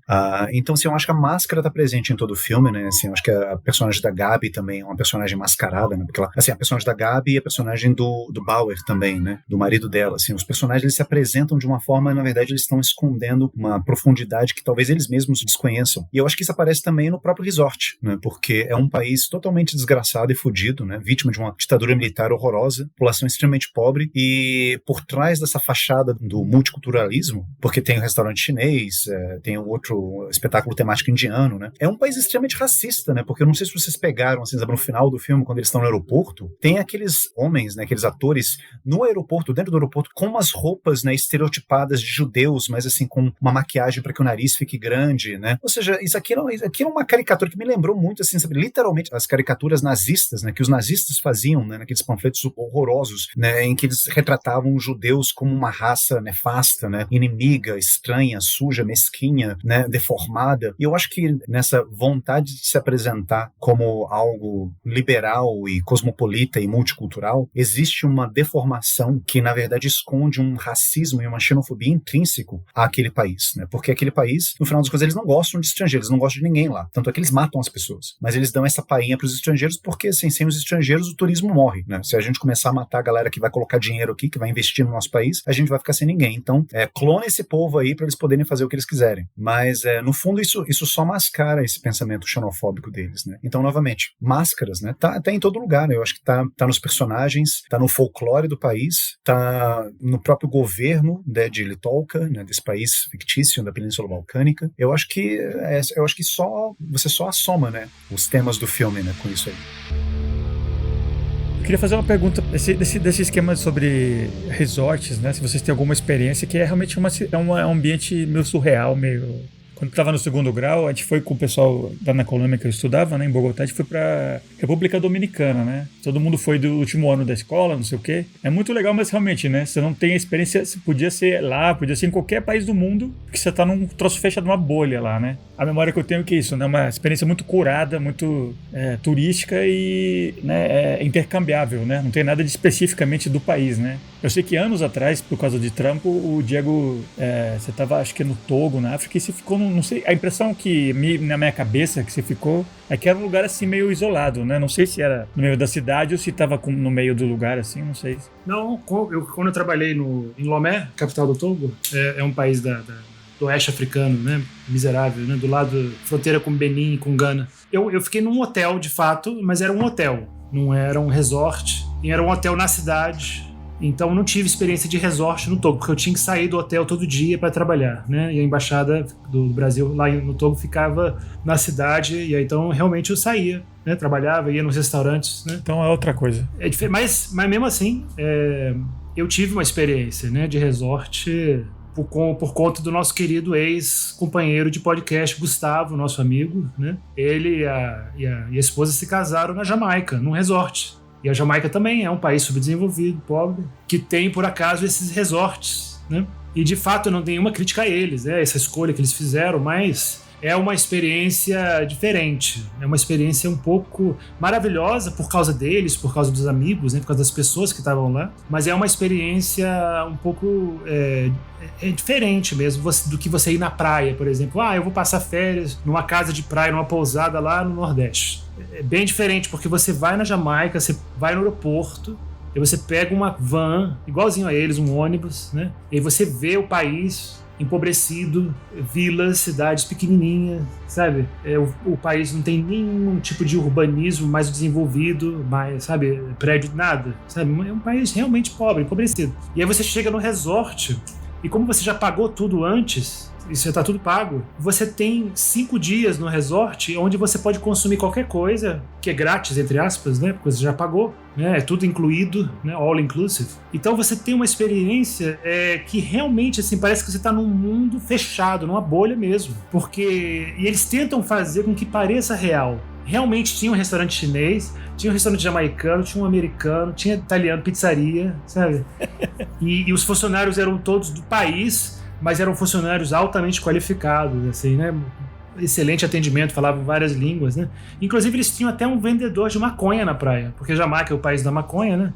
Então, assim, eu acho que a máscara tá presente em todo o filme, né, assim, eu acho que a personagem da Gabi também é uma personagem mascarada, né, porque ela, assim, a personagem da Gabi e a personagem do Bauer também, né, do marido dela, assim, os personagens eles se apresentam de uma forma, na verdade, eles estão escondendo uma profundidade que talvez eles mesmos desconheçam. E eu acho que isso aparece também no próprio resort, né, porque é um país totalmente desgraçado e fudido, né, vítima de uma ditadura militar horrorosa, população extremamente pobre, e por trás dessa fachada do multiculturalismo, porque tem o restaurante chinês, tem o outro espetáculo temático indiano, né, é um país extremamente racista, né, porque eu não sei se vocês pegaram, assim, no final do filme, quando eles estão no aeroporto, tem aqueles homens, né, aqueles atores no aeroporto, dentro do aeroporto, com umas roupas, né, estereotipadas de judeus, mas assim, com uma maquiagem para que o nariz fique grande, né, ou seja, isso aqui é uma caricatura que me lembrou muito, assim, sabe, literalmente as caricaturas nazistas, né, que os nazistas faziam, né, naqueles panfletos horrorosos, né, em que eles retratavam os judeus como uma raça nefasta, né, inimiga, estranha, suja, mesquinha, né, deformada, e eu acho que nessa vontade de se apresentar como algo liberal e cosmopolita e multicultural, existe uma deformação que, na verdade, esconde um racismo e uma xenofobia intrínseco àquele país, né? Porque aquele país, no final das contas, eles não gostam de estrangeiros, eles não gostam de ninguém lá. Tanto é que eles matam as pessoas. Mas eles dão essa painha para os estrangeiros porque, assim, sem os estrangeiros, o turismo morre, né? Se a gente começar a matar a galera que vai colocar dinheiro aqui, que vai investir no nosso país, a gente vai ficar sem ninguém. Então, clone esse povo aí para eles poderem fazer o que eles quiserem. Mas, no fundo, isso só mascara esse pensamento xenofóbico deles, né? Então, novamente, máscaras, né? Tá em todo lugar, né? Eu acho acho que tá nos personagens, tá no folclore do país, tá no próprio governo, né, de Litovka, né, desse país fictício da Península Balcânica. Eu acho que você só assoma, né, os temas do filme, né, com isso aí. Eu queria fazer uma pergunta desse esquema sobre resorts, né? Se vocês têm alguma experiência, que é realmente um ambiente meio surreal, meio... Quando estava no segundo grau, a gente foi com o pessoal da na Colômbia que eu estudava, né, em Bogotá, a gente foi para República Dominicana, né? Todo mundo foi do último ano da escola, não sei o quê. É muito legal, mas realmente, né? Você não tem a experiência, podia ser lá, podia ser em qualquer país do mundo, porque você tá num troço fechado, numa bolha lá, né? A memória que eu tenho é que isso, né? Uma experiência muito curada, muito turística e, né, intercambiável, né? Não tem nada de especificamente do país, né? Eu sei que anos atrás, por causa de trampo, o Diego, você tava, acho que no Togo, na África, e você ficou, não sei, a impressão que na minha cabeça que você ficou é que era um lugar assim meio isolado, né? Não sei se era no meio da cidade ou se tava no meio do lugar, assim, não sei. Não, quando eu trabalhei em Lomé, capital do Togo, é um país do oeste africano, né? Miserável, né? Do lado, fronteira com Benin e com Gana. Eu fiquei num hotel, de fato, mas era um hotel, não era um resort, e era um hotel na cidade. Então não tive experiência de resort no Togo, porque eu tinha que sair do hotel todo dia para trabalhar, né? E a embaixada do Brasil lá no Togo ficava na cidade, e aí então realmente eu saía, né? Trabalhava, ia nos restaurantes, né? Então é outra coisa. É diferente, mas mesmo assim, eu tive uma experiência, né, de resort por conta do nosso querido ex-companheiro de podcast, Gustavo, nosso amigo, né? Ele e a esposa se casaram na Jamaica, num resort. E a Jamaica também é um país subdesenvolvido, pobre, que tem, por acaso, esses resorts, né? E, de fato, eu não tenho nenhuma crítica a eles, né? Essa escolha que eles fizeram, mas é uma experiência diferente. É uma experiência um pouco maravilhosa por causa deles, por causa dos amigos, né? Por causa das pessoas que estavam lá. Mas é uma experiência um pouco diferente mesmo do que você ir na praia, por exemplo. Eu vou passar férias numa casa de praia, numa pousada lá no Nordeste. É bem diferente, porque você vai na Jamaica, você vai no aeroporto, e você pega uma van, igualzinho a eles, um ônibus, né? E aí você vê o país empobrecido, vilas, cidades pequenininhas, sabe? O país não tem nenhum tipo de urbanismo mais desenvolvido, mais, sabe? Prédio, nada, sabe? É um país realmente pobre, empobrecido. E aí você chega no resort, e como você já pagou tudo antes, isso já está tudo pago, você tem 5 dias no resort onde você pode consumir qualquer coisa, que é grátis, entre aspas, né? Porque você já pagou, né? É tudo incluído, né? All inclusive. Então você tem uma experiência que realmente, assim, parece que você está num mundo fechado, numa bolha mesmo. E eles tentam fazer com que pareça real. Realmente tinha um restaurante chinês, tinha um restaurante jamaicano, tinha um americano, tinha italiano, pizzaria, sabe? E os funcionários eram todos do país, mas eram funcionários altamente qualificados, assim, né? Excelente atendimento, falavam várias línguas, né? Inclusive eles tinham até um vendedor de maconha na praia, porque Jamaica é o país da maconha, né?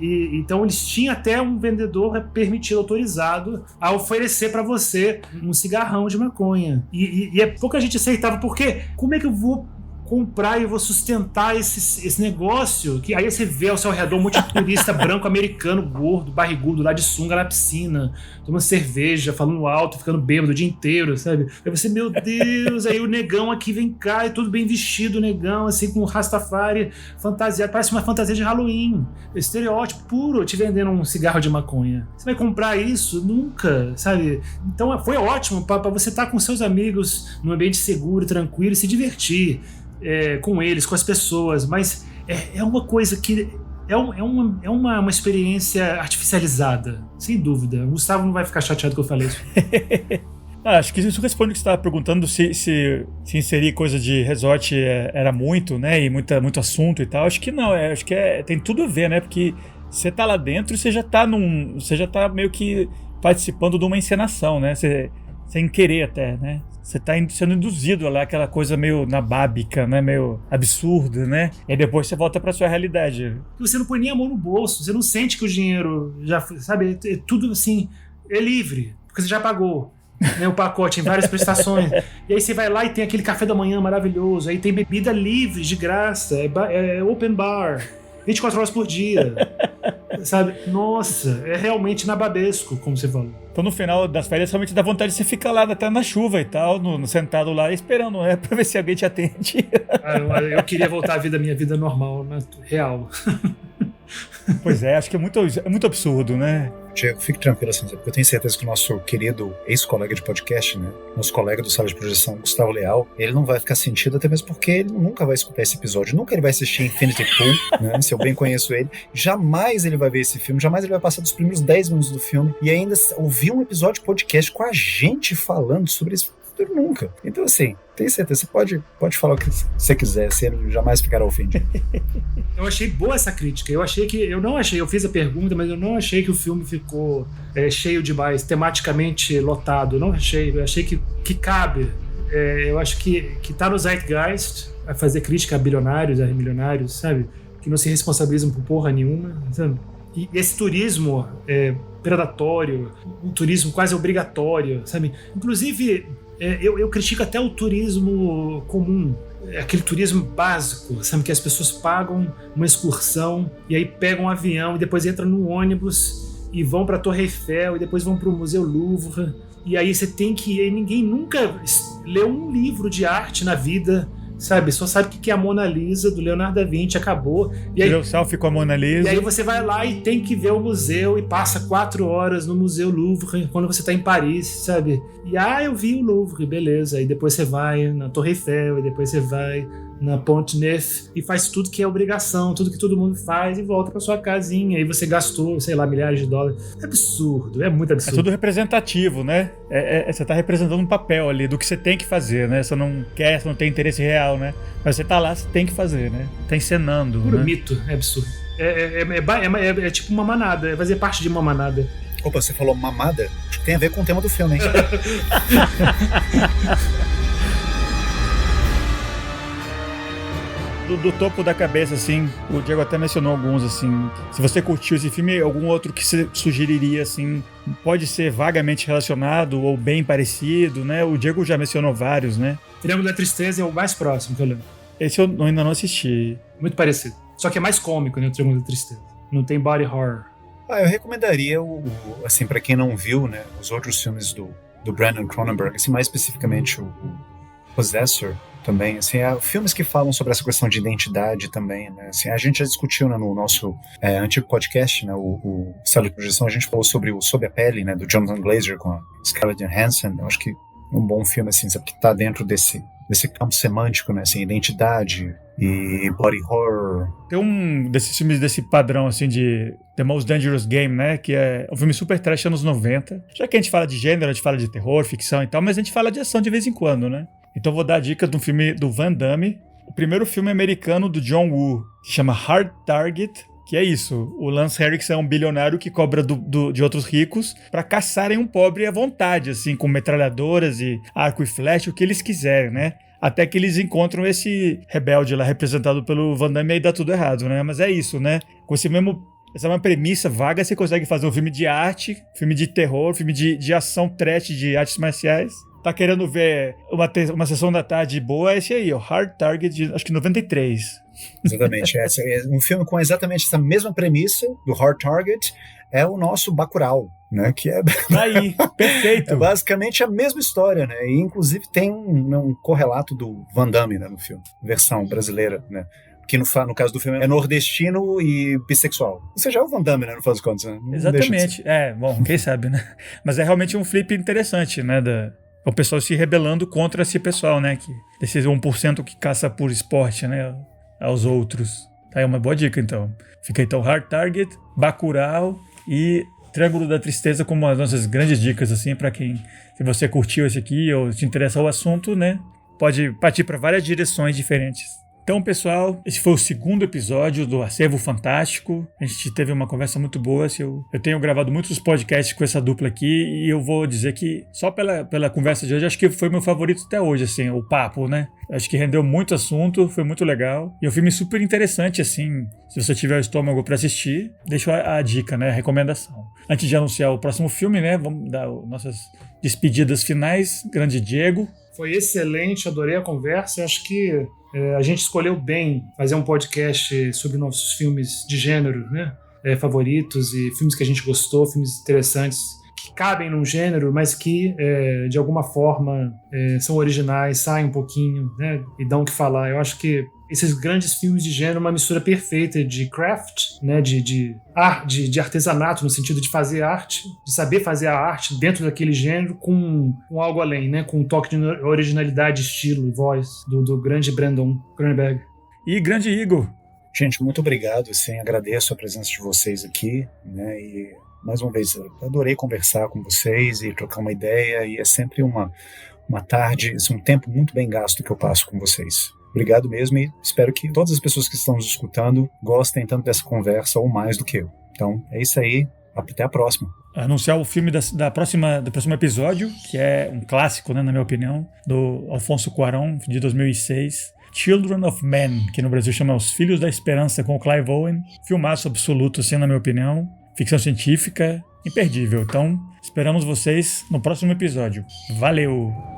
Então eles tinham até um vendedor permitido, autorizado a oferecer para você um cigarrão de maconha. E pouca gente aceitava, porque como é que eu vou comprar e eu vou sustentar esse negócio? Que aí você vê ao seu redor um monte de turista branco, americano, gordo, barrigudo, lá de sunga na piscina, tomando cerveja, falando alto, ficando bêbado o dia inteiro, sabe? Aí você, meu Deus, aí o negão aqui vem cá, e tudo bem vestido, o negão, assim, com Rastafari fantasiado, parece uma fantasia de Halloween, estereótipo puro, te vendendo um cigarro de maconha. Você vai comprar isso? Nunca, sabe? Então foi ótimo para você estar com seus amigos num ambiente seguro, tranquilo e se divertir. Com eles, com as pessoas, mas é uma coisa que é uma experiência artificializada, sem dúvida. O Gustavo não vai ficar chateado que eu falei isso. Acho que isso responde o que você estava perguntando, se inserir coisa de resort era muito, né, e muito assunto e tal. Acho que não, acho que tem tudo a ver, né, porque você tá lá dentro e você já tá meio que participando de uma encenação, né, sem querer até, né. Você tá sendo induzido lá, aquela coisa meio nabábica, né? Meio absurda, né? E depois você volta pra sua realidade. Você não põe nem a mão no bolso, você não sente que o dinheiro já, sabe? É tudo assim, é livre, porque você já pagou, né, o pacote em várias prestações. E aí você vai lá e tem aquele café da manhã maravilhoso, aí tem bebida livre, de graça, é open bar, 24 horas por dia. Sabe? Nossa, é realmente nababesco, como você falou. Então no final das férias realmente dá vontade de você ficar lá até na chuva e tal, sentado lá esperando, né? Pra ver se alguém te atende. Eu queria voltar à minha vida normal, né? Real. Pois é, acho que é muito absurdo, né? Diego, fique tranquilo assim, porque eu tenho certeza que o nosso querido ex-colega de podcast, né, nosso colega do Sala de Projeção, Gustavo Leal, ele não vai ficar sentido, até mesmo porque ele nunca vai escutar esse episódio, nunca ele vai assistir Infinity Pool, né, se eu bem conheço ele, jamais ele vai ver esse filme, jamais ele vai passar dos primeiros 10 minutos do filme e ainda ouvir um episódio de podcast com a gente falando sobre esse filme, nunca. Então assim, tenho certeza, você pode falar o que você quiser, você jamais ficará ofendido. Eu achei boa essa crítica. Eu fiz a pergunta, mas eu não achei que o filme ficou cheio demais, tematicamente lotado. Não achei. Eu achei que cabe. Eu acho que tá no Zeitgeist a fazer crítica a bilionários, a milionários, sabe? Que não se responsabilizam por porra nenhuma, sabe? E esse turismo predatório, um turismo quase obrigatório, sabe? Inclusive, eu critico até o turismo comum, aquele turismo básico, sabe? Que as pessoas pagam uma excursão e aí pegam um avião e depois entram no ônibus e vão para a Torre Eiffel e depois vão para o Museu Louvre e aí você tem que ir. Ninguém nunca leu um livro de arte na vida, sabe? Só sabe o que é a Mona Lisa do Leonardo da Vinci, acabou. E aí, tirou selfie com a Mona Lisa. E aí você vai lá e tem que ver o museu e passa 4 horas no Museu Louvre quando você tá em Paris, sabe? E eu vi o Louvre, beleza. E depois você vai na Torre Eiffel, e depois você vai na Pont Neuf e faz tudo que é obrigação, tudo que todo mundo faz e volta pra sua casinha. E você gastou, sei lá, milhares de dólares. É absurdo, é muito absurdo. É tudo representativo, né? Você tá representando um papel ali do que você tem que fazer, né? Você não tem interesse real, né? Mas você tá lá, você tem que fazer, né? Tá encenando. Puro né? mito, é absurdo. É tipo uma manada, é fazer parte de uma manada. Opa, você falou mamada? Acho que tem a ver com o tema do filme, hein? Do topo da cabeça, assim, o Diego até mencionou alguns, assim. Se você curtiu esse filme, algum outro que você sugeriria, assim, pode ser vagamente relacionado ou bem parecido, né? O Diego já mencionou vários, né? Triângulo da Tristeza é o mais próximo que eu lembro. Esse eu ainda não assisti. Muito parecido. Só que é mais cômico, né? O Triângulo da Tristeza. Não tem body horror. Eu recomendaria, assim, pra quem não viu, né, os outros filmes do Brandon Cronenberg, assim, mais especificamente o Possessor também, assim, filmes que falam sobre essa questão de identidade também, né, assim, a gente já discutiu, né, no nosso antigo podcast, né, o Sala de Projeção, a gente falou sobre o Sob a Pele, né, do Jonathan Glazer com a Scarlett Johansson. Eu acho que um bom filme, assim, sabe, que tá dentro desse campo semântico, né, assim, identidade e body horror. Tem um desses filmes desse padrão, assim, de The Most Dangerous Game, né, que é um filme super trash anos 90. Já que a gente fala de gênero, a gente fala de terror, ficção e tal, mas a gente fala de ação de vez em quando, né? Então vou dar a dica de um filme do Van Damme, o primeiro filme americano do John Woo, que chama Hard Target, que é isso, o Lance Henriksen é um bilionário que cobra de outros ricos pra caçarem um pobre à vontade, assim, com metralhadoras e arco e flecha, o que eles quiserem, né? Até que eles encontram esse rebelde lá, representado pelo Van Damme, e aí dá tudo errado, né? Mas é isso, né? Com essa mesma premissa vaga, você consegue fazer um filme de arte, filme de terror, filme de ação trash, de artes marciais. Tá querendo ver uma sessão da tarde boa, é esse aí, ó, Hard Target, de, acho que 93. Exatamente, é um filme com exatamente essa mesma premissa do Hard Target, é o nosso Bacurau, né, que é aí, perfeito. É basicamente a mesma história, né, e inclusive tem um correlato do Van Damme, né, no filme, versão brasileira, né, que no caso do filme é nordestino e bissexual. Isso já é o Van Damme, né, no fim das contas, né? Exatamente, bom, quem sabe, né, mas é realmente um flip interessante, né, o pessoal se rebelando contra esse pessoal, né, desses 1% que caça por esporte, né, aos outros. Tá aí uma boa dica, então. Fica então Hard Target, Bacurau e Triângulo da Tristeza como as nossas grandes dicas, assim, pra quem, se você curtiu esse aqui ou te interessa o assunto, né, pode partir para várias direções diferentes. Então, pessoal, esse foi o segundo episódio do Acervo Fantástico. A gente teve uma conversa muito boa. Eu tenho gravado muitos podcasts com essa dupla aqui e eu vou dizer que só pela conversa de hoje, acho que foi meu favorito até hoje, assim, o papo, né? Acho que rendeu muito assunto, foi muito legal. E é um filme super interessante, assim, se você tiver o estômago para assistir, deixo a dica, né, a recomendação. Antes de anunciar o próximo filme, né, vamos dar nossas despedidas finais. Grande Diego. Foi excelente, adorei a conversa. Acho que a gente escolheu bem fazer um podcast sobre nossos filmes de gênero, né? Favoritos e filmes que a gente gostou, filmes interessantes que cabem num gênero, mas que de alguma forma são originais, saem um pouquinho, né, e dão o que falar. Eu acho que esses grandes filmes de gênero, uma mistura perfeita de craft, né, de artesanato, no sentido de fazer arte, de saber fazer a arte dentro daquele gênero com algo além, né, com um toque de originalidade, estilo e voz do grande Brandon Cronenberg. E grande Igor. Gente, muito obrigado, assim, agradeço a presença de vocês aqui, né, e mais uma vez, eu adorei conversar com vocês e trocar uma ideia, e é sempre uma tarde, assim, um tempo muito bem gasto que eu passo com vocês. Obrigado mesmo, e espero que todas as pessoas que estão nos escutando gostem tanto dessa conversa ou mais do que eu. Então, é isso aí, até a próxima. Anunciar o filme do próximo episódio, que é um clássico, né, na minha opinião, do Alfonso Cuarón, de 2006, Children of Men, que no Brasil chama Os Filhos da Esperança, com o Clive Owen. Filmaço absoluto, assim, na minha opinião. Ficção científica, imperdível. Então, esperamos vocês no próximo episódio. Valeu!